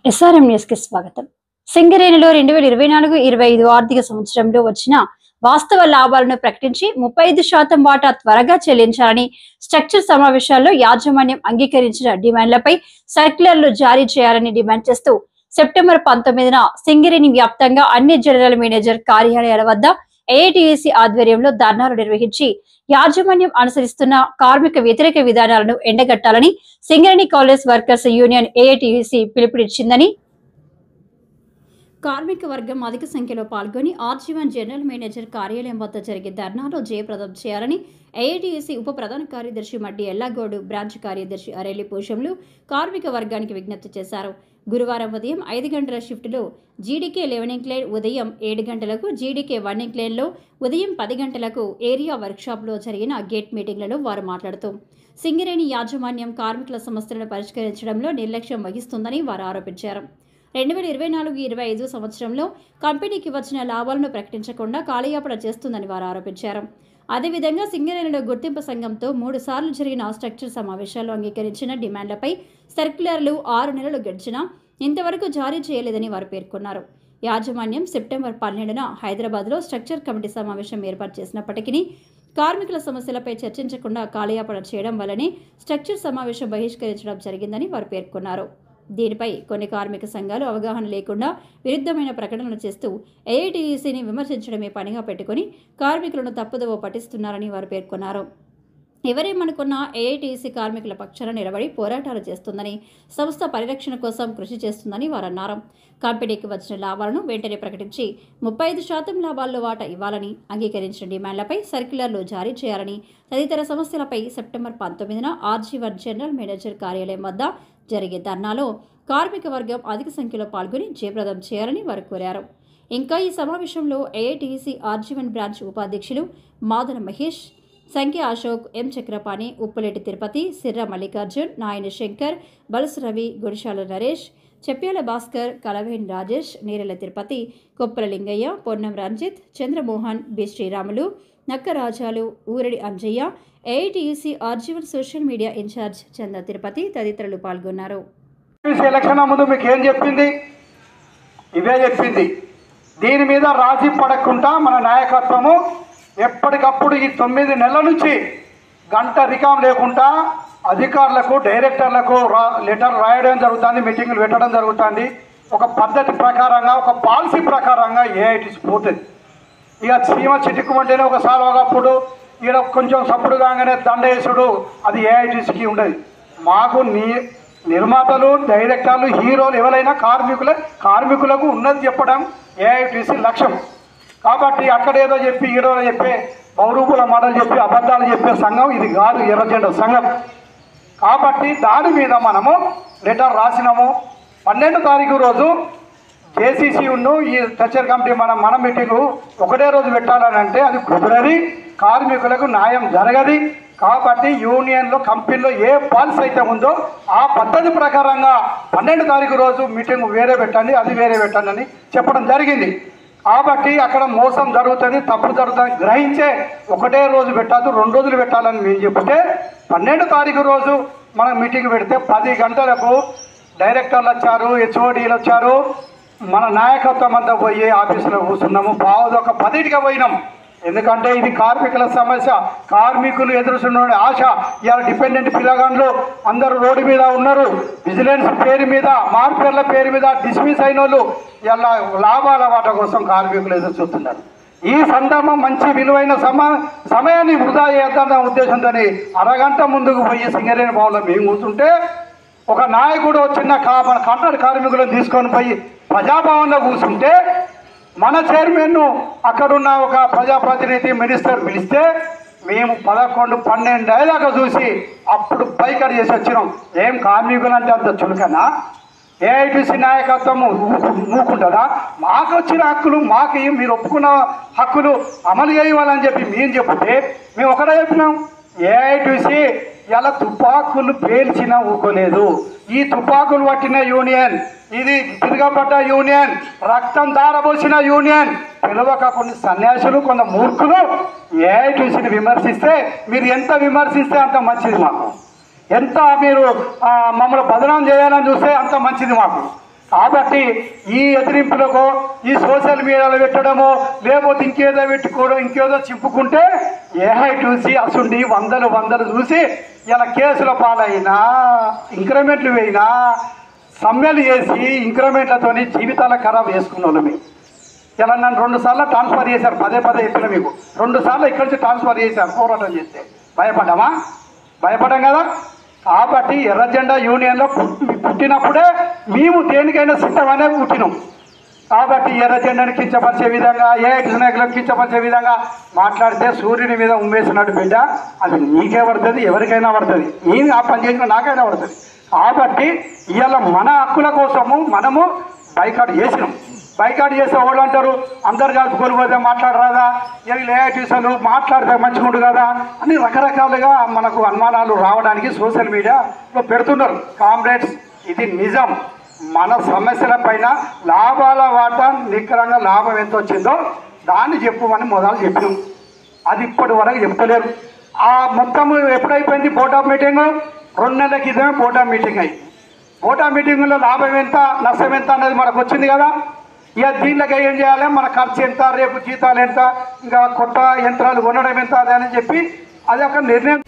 SRM news కి స్వాగతం. సింగరేణిలో 2024-25 ఆర్థిక సంవత్సరంలో వచ్చిన వాస్తవ లాభాలను ప్రకటించి 35% వాటా త్వరగా చెల్లించాలని స్ట్రక్చర్ సమావేశాల్లో యాజమాన్యం అంగీకరించిన డిమాండ్లపై సర్క్యులర్లు జారీ చేయాలని డిమాండ్ చేస్తూ సెప్టెంబర్ 19న సింగరేణి వ్యాప్తంగా అన్ని జనరల్ మేనేజర్ కార్యాలయాల వద్ద ఏఐటియుసి ఆధ్వర్యంలో ధర్నాలు నిర్వహించి యాజమాన్యం అనుసరిస్తున్న కార్మిక వ్యతిరేక విధానాలను ఎండగట్టాలని Singareni college workers union AITUC పిలుపునిచ్చిందని కార్మిక వర్గం అధిక సంఖ్యలో పాల్గొని ఆర్జీవన్ జనరల్ మేనేజర్ కార్యాలయం వద్ద జరిగే ధర్నాలో జయప్రదం చేయాలని ఏఐటియుసి ఉప ప్రధాన కార్యదర్శి మడ్డి ఎల్లాగౌడ్, బ్రాంచ్ కార్యదర్శి అరేలి పూషంలు కార్మిక వర్గానికి విజ్ఞప్తి చేశారు. గురువారం ఉదయం 5 గంటల షిఫ్టులో జీడీకే 11 ఇంక్లైన్ ఉదయం 7 గంటలకు, జీడీకే 1 ఇంక్లైన్లో ఉదయం 10 గంటలకు ఏరియా వర్క్షాప్లో జరిగిన గేట్ మీటింగ్లలో వారు మాట్లాడుతూ సింగరేణి యాజమాన్యం కార్మికుల సమస్యలను పరిష్కరించడంలో నిర్లక్ష్యం వహిస్తుందని వారు ఆరోపించారు. 2024-25 సంవత్సరంలో కంపెనీకి వచ్చిన లాభాలను ప్రకటించకుండా కాలయాపన చేస్తుందని వారు ఆరోపించారు. అదేవిధంగా సింగరేణిలో గుర్తింపు సంఘంతో 3 సార్లు జరిగిన స్ట్రక్చర్ సమావేశాల్లో అంగీకరించిన డిమాండ్లపై సర్క్యులర్లు 6 నెలలు గడిచినా ఇంతవరకు జారీ చేయలేదని వారు పేర్కొన్నారు. యాజమాన్యం సెప్టెంబర్ 12న హైదరాబాద్లో స్ట్రక్చర్ కమిటీ సమావేశం ఏర్పాటు చేసినప్పటికీ కార్మికుల సమస్యలపై చర్చించకుండా కాలయాపన చేయడం వల్లనే స్ట్రక్చర్ సమావేశం బహిష్కరించడం జరిగిందని వారు పేర్కొన్నారు. దీనిపై కొన్ని కార్మిక సంఘాలు అవగాహన లేకుండా విరుద్ధమైన ప్రకటనలు చేస్తూ ఏఐటియుసిని విమర్శించడమే పనిగా పెట్టుకుని కార్మికులను తప్పుదోవ పట్టిస్తున్నారని వారు పేర్కొన్నారు. ఎవరేమనుకున్నా ఏఐటియుసి కార్మికుల పక్షాన నిలబడి పోరాటాలు చేస్తుందని, సంస్థ పరిరక్షణ కోసం కృషి చేస్తుందని వారు అన్నారు. కంపెనీకి వచ్చిన లాభాలను వెంటనే ప్రకటించి 35% లాభాల్లో వాటా ఇవ్వాలని, అంగీకరించిన డిమాండ్లపై సర్క్యులర్లు జారీ చేయాలని, తదితర సమస్యలపై సెప్టెంబర్ 19న ఆర్జీవన్ జనరల్ మేనేజర్ కార్యాలయం వద్ద జరిగే ధర్నాలో కార్మిక వర్గం అధిక సంఖ్యలో పాల్గొని జయప్రదం చేయాలని వారు కోరారు. ఇంకా ఈ సమావేశంలో ఏఐటియుసి ఆర్జీవన్ బ్రాంచ్ ఉపాధ్యక్షులు Madana Mahesh, Sankhya Ashok, M Chakrapani, Uppuleti Tirupati, Sirra Mallikarjun, Nayani Shankar, Balasu Ravi, Gudishala Naresh, Cheppyala Bhaskar, Kalaveni Rajesh, Neerela Tirupati, Koppala Lingaiah, Ponnam Ranjith, Chandramohan, B Sriramulu, Nakka Rajalu, Uradi Anjaiah, AITUC RG one social media incharge Chanda Tirupati తదితరులు పాల్గొన్నారు. ఎలక్షన్ ముందు మీకు ఏం చెప్పింది? ఇవే చెప్పింది. దీని మీద రాజీ పడకుండా మన నాయకత్వము ఎప్పటికప్పుడు ఈ 9 నెలల నుంచి గంట రికాం లేకుండా అధికారులకు, డైరెక్టర్లకు లెటర్ రాయడం జరుగుతుంది, మీటింగులు పెట్టడం జరుగుతుంది. ఒక పద్ధతి ప్రకారంగా, ఒక పాలసీ ప్రకారంగా ఏఐటిసి పోతుంది. ఇక సీమ చిట్టుకుమంటేనే ఒక సాల్వగప్పుడు ఈడ కొంచెం సప్పుడు కాగానే దండేసుడు, అది ఏఐటిసికి ఉండదు. మాకు నిర్మాతలు, డైరెక్టర్లు, హీరోలు ఎవరైనా కార్మికులకు ఉన్నది చెప్పడం ఏఐటిసి లక్ష్యం. కాబట్టి అక్కడేదో చెప్పి ఈడోలో చెప్పే బహురూపుల మాటలు చెప్పి అబద్ధాలు చెప్పే సంఘం ఇది కాదు, ఎర్రజెండ సంఘం. కాబట్టి దాని మీద మనము లెటర్ రాసినాము. 12వ తారీఖు రోజు జేసీసీ ఈ స్ట్రక్చర్ కమిటీ మన మీటింగు ఒకటే రోజు పెట్టాలని అంటే అది కుదరది, కార్మికులకు న్యాయం జరగది. కాబట్టి యూనియన్లో, కంపెనీలో ఏ పాలసీ అయితే ఉందో ఆ పద్ధతి ప్రకారంగా 12వ తారీఖు రోజు మీటింగ్ వేరే పెట్టండి, అది వేరే పెట్టండి అని చెప్పడం జరిగింది. కాబట్టి అక్కడ మోసం జరుగుతుంది, తప్పు జరుగుతుంది గ్రహించే ఒకటే రోజు పెట్టద్దు, 2 రోజులు పెట్టాలని మేము చెప్తే 12వ తారీఖు రోజు మనం మీటింగ్ పెడితే 10 గంటలకు డైరెక్టర్లు వచ్చారు, హెచ్ఓడీలు వచ్చారు, మన నాయకత్వం అంతా పోయి ఆఫీసులో కూర్చున్నాము. ఒక 10కి పోయినాం. ఎందుకంటే ఇది కార్మికుల సమస్య, కార్మికులు ఎదురుస్తున్న ఆశ. ఇవాళ డిపెండెంట్ పిల్లగాండ్లు అందరూ రోడ్డు మీద ఉన్నారు. విజిలెన్స్ పేరు మీద, మార్పేర్ల పేరు మీద డిస్మిస్ అయిన వాళ్ళు ఇలా లాభాల వాటా కోసం కార్మికులు ఎదురు చూస్తున్నారు. ఈ సందర్భం మంచి విలువైన సమయాన్ని వృధా చేద్దామన్న ఉద్దేశంతో అరగంట ముందుకు పోయి సింగరేణి భవన్లో మేము కూర్చుంటే ఒక నాయకుడు చిన్న మన కాంట్రాక్ట్ కార్మికులను తీసుకొని పోయి ప్రజాభవన్లో కూర్చుంటే మన చైర్మన్ను అక్కడున్న ఒక ప్రజాప్రతినిధి, మినిస్టర్ పిలిస్తే మేము 11-12 ఏళ్ళగా చూసి అప్పుడు బైకట్ చేసి వచ్చినాం. ఏం కార్మికులు అంటే అంత చులకనా? ఏఐటిసి నాయకత్వం మూకుంటుందా? మాకు వచ్చిన హక్కులు మాకు మీరు ఒప్పుకున్న హక్కులు అమలు చేయాలని చెప్పి మేము చెప్తే మేము ఒకటే చెప్పినాం. ఏఐటిసి ఇలా తుపాకులు పేల్చినా ఊకోలేదు. ఈ తుపాకులు పట్టిన యూనియన్, ఇది తిరగబడ్డ యూనియన్, రక్తం దారబోసిన యూనియన్. పిలవక కొన్ని సన్యాసులు, కొంత మూర్ఖులు ఏఐటిసిని విమర్శిస్తే మీరు ఎంత విమర్శిస్తే అంత మంచిది మాకు. ఎంత మీరు మమ్మల్ని బదనాం చేయాలని చూస్తే అంత మంచిది మాకు. కాబట్టి ఈ ఎదిరింపులకు ఈ సోషల్ మీడియాలో పెట్టడమో లేకపోతే ఇంకేదో పెట్టుకోవడం ఇంకేదో చింపుకుంటే ఏహై చూసి అసుండి వందలు చూసి ఇలా కేసుల పాలైనా ఇంక్రిమెంట్లు వేయినా సమ్మెలు చేసి ఇంక్రిమెంట్లతోని జీవితాల ఖరాబ్ చేసుకున్న వాళ్ళమే. ఇలా నన్ను 2 సార్లు ట్రాన్స్ఫర్ చేశారు, పదే చెప్పిన మీకు 2 సార్లు ఇక్కడి నుంచి ట్రాన్స్ఫర్ చేశారు పోరాటం చేస్తే. భయపడ్డామా? భయపడ్డాం కదా. కాబట్టి ఎర్ర జెండా యూనియన్లో పుట్టినప్పుడే మేము దేనికైనా సిద్ధమనే పుట్టినాం. కాబట్టి ఎర్ర జెండాను కించపరిచే విధంగా ఏఐటి నాయకులకు కించపరిచే విధంగా మాట్లాడితే సూర్యుని మీద ఉమ్మేసినట్టు బిడ్డ అది నీకే పడుతుంది, ఎవరికైనా పడుతుంది. నేను ఆ పని చేసిన నాకైనా పడుతుంది. కాబట్టి ఇవాళ మన హక్కుల కోసము మనము బైకాట్ చేసినాం. బైకాట్ చేసే వాళ్ళు అంటారు అందరు కలుపుకొని పోతే మాట్లాడరాదా, ఏఐటీసీలు మాట్లాడితే మంచిగుండు కదా అని రకరకాలుగా మనకు అనుమానాలు రావడానికి సోషల్ మీడియాలో పెడుతున్నారు. కామ్రేడ్స్, ఇది నిజం. మన సమస్యల పైన లాభాల వాటా నికరంగా లాభం ఎంత వచ్చిందో దాన్ని చెప్పుమని మొదలు చెప్పినాం. అది ఇప్పటి వరకు చెప్తలేరు. ఆ మొత్తం ఎప్పుడైపోయింది బోర్డ్ ఆఫ్ మీటింగ్? 2 నెలల క్రితమే బోర్డ్ ఆఫ్ మీటింగ్ అయ్యి బోర్డ్ ఆఫ్ మీటింగ్లో లాభం ఎంత నష్టం ఎంత అనేది మనకు వచ్చింది కదా. ఇక దీనిలోకి ఏం చేయాలి, మన ఖర్చు ఎంత, రేపు జీతాలు ఎంత, ఇంకా కొత్త యంత్రాలు కొనడం ఎంత అని చెప్పి అది ఒక నిర్ణయం